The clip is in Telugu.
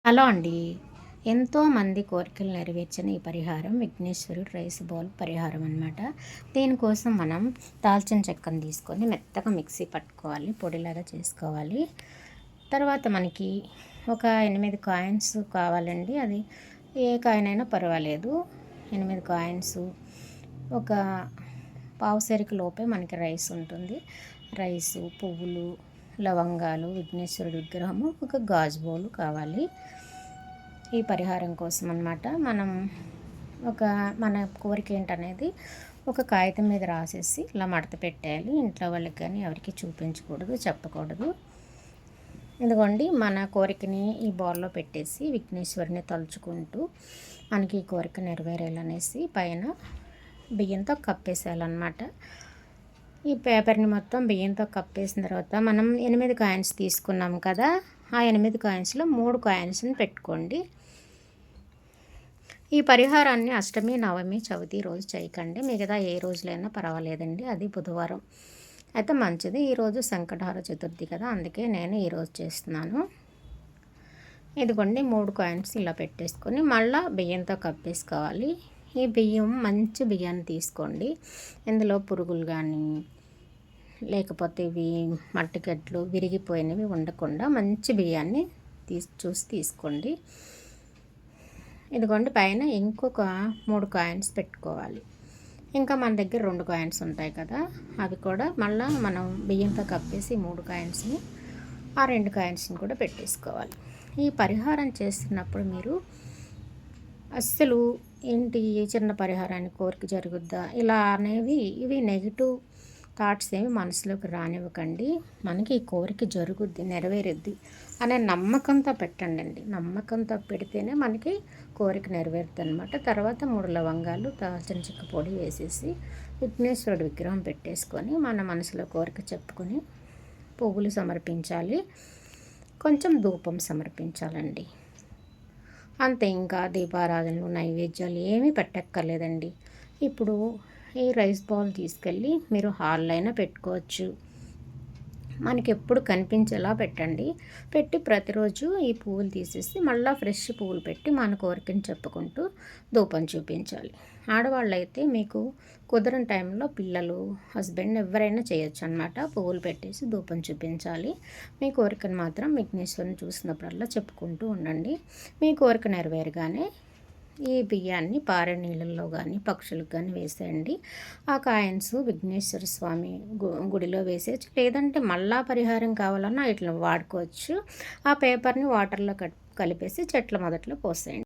హలో అండి. ఎంతోమంది కోరికలు నెరవేర్చిన ఈ పరిహారం విఘ్నేశ్వరుడు రైస్ బౌల్ పరిహారం అనమాట. దీనికోసం మనం దాల్చిన చెక్కను తీసుకొని మెత్తగా మిక్సీ పట్టుకోవాలి, పొడిలాగా చేసుకోవాలి. తర్వాత మనకి ఒక 8 కాయిన్స్ కావాలండి. అది ఏ కాయిన్ అయినా పర్వాలేదు. 8 కాయిన్స్, ఒక పావు సెరుకు లోపే మనకి రైస్ ఉంటుంది. రైసు, పువ్వులు, లవంగాలు, విఘ్నేశ్వరుడి విగ్రహము, ఒక గాజు బౌలు కావాలి ఈ పరిహారం కోసం అన్నమాట. మన కోరిక ఏంటనేది ఒక కాగితం మీద రాసేసి ఇలా మడత పెట్టేయాలి. ఇంట్లో వాళ్ళకి కానీ ఎవరికి చూపించకూడదు, చెప్పకూడదు. ఇదిగోండి, మన కోరికని ఈ బౌల్లో పెట్టేసి విఘ్నేశ్వరిని తలుచుకుంటూ మనకి ఈ కోరిక నెరవేరాలనేసి పైన బియ్యంతో కప్పేసేయాలన్నమాట. ఈ పేపర్ని మొత్తం బియ్యంతో కప్పేసిన తర్వాత మనం 8 కాయిన్స్ తీసుకున్నాం కదా, ఆ 8 కాయిన్స్లో 3 కాయిన్స్ని పెట్టుకోండి. ఈ పరిహారాన్ని అష్టమి, నవమి, చవితి రోజు చేయకండి. మిగతా ఏ రోజులైనా పర్వాలేదండి. అది బుధవారం అయితే మంచిది. ఈరోజు సంకటహార చతుర్థి కదా, అందుకే నేను ఈరోజు చేస్తున్నాను. ఇదిగోండి, 3 కాయిన్స్ ఇలా పెట్టేసుకొని మళ్ళీ బియ్యంతో కప్పేసుకోవాలి. ఈ బియ్యం మంచి బియ్యాన్ని తీసుకోండి. ఇందులో పురుగులు కానీ లేకపోతే ఇవి మట్టిగడ్డలు విరిగిపోయినవి ఉండకుండా మంచి బియ్యాన్ని చూసి తీసుకోండి. ఇదిగోండి, పైన ఇంకొక 3 కాయిన్స్ పెట్టుకోవాలి. ఇంకా మన దగ్గర 2 కాయిన్స్ ఉంటాయి కదా, అవి కూడా మళ్ళీ మనం బియ్యంతో కప్పేసి 3 కాయిన్స్ని, ఆ 2 కాయిన్స్ని కూడా పెట్టేసుకోవాలి. ఈ పరిహారం చేస్తున్నప్పుడు మీరు అస్సలు ఏంటి చిన్న పరిహారాన్ని కోరిక జరుగుద్దా ఇలా అనేవి ఇవి నెగిటివ్ థాట్స్ ఏమి మనసులోకి రానివ్వకండి. మనకి ఈ కోరిక జరుగుద్ది, నెరవేరుద్ది అనే నమ్మకంతో పెట్టండి. నమ్మకంతో పెడితేనే మనకి కోరిక నెరవేరుద్ది అనమాట. తర్వాత 3 లవంగాలు, దాల్చిన చెక్క పొడి వేసేసి విఘ్నేశ్వరుడు విగ్రహం పెట్టేసుకొని మన మనసులో కోరిక చెప్పుకొని పువ్వులు సమర్పించాలి, కొంచెం ధూపం సమర్పించాలండి. అంతే. ఇంకా దీపారాధనలు, నైవేద్యాలు ఏమీ పెట్టక్కర్లేదండి. ఇప్పుడు ఈ రైస్ బౌల్ తీసుకెళ్ళి మీరు హాల్లో అయినా పెట్టుకోవచ్చు. మనకి ఎప్పుడు కనిపించేలా పెట్టండి. పెట్టి ప్రతిరోజు ఈ పువ్వులు తీసేసి మళ్ళీ ఫ్రెష్ పువ్వులు పెట్టి మన కోరికని చెప్పుకుంటూ ధూపం చూపించాలి. ఆడవాళ్ళు అయితే మీకు కుదరని టైంలో పిల్లలు, హస్బెండ్ ఎవరైనా చేయొచ్చు అన్నమాట. పువ్వులు పెట్టేసి ధూపం చూపించాలి. మీ కోరికను మాత్రం విఘ్నేశ్వరుని చూసినప్పుడల్లా చెప్పుకుంటూ ఉండండి. మీ కోరిక నెరవేరగానే ఈ బియ్యాన్ని పారే నీళ్ళల్లో కానీ పక్షులకు కానీ వేసేయండి. ఆ కాయిన్స్ విఘ్నేశ్వర స్వామి గుడిలో వేసేయచ్చు, లేదంటే మళ్ళా పరిహారం కావాలన్నా ఇట్లా వాడుకోవచ్చు. ఆ పేపర్ని వాటర్లో కలిపేసి చెట్ల మొదట్లో పోసేయండి.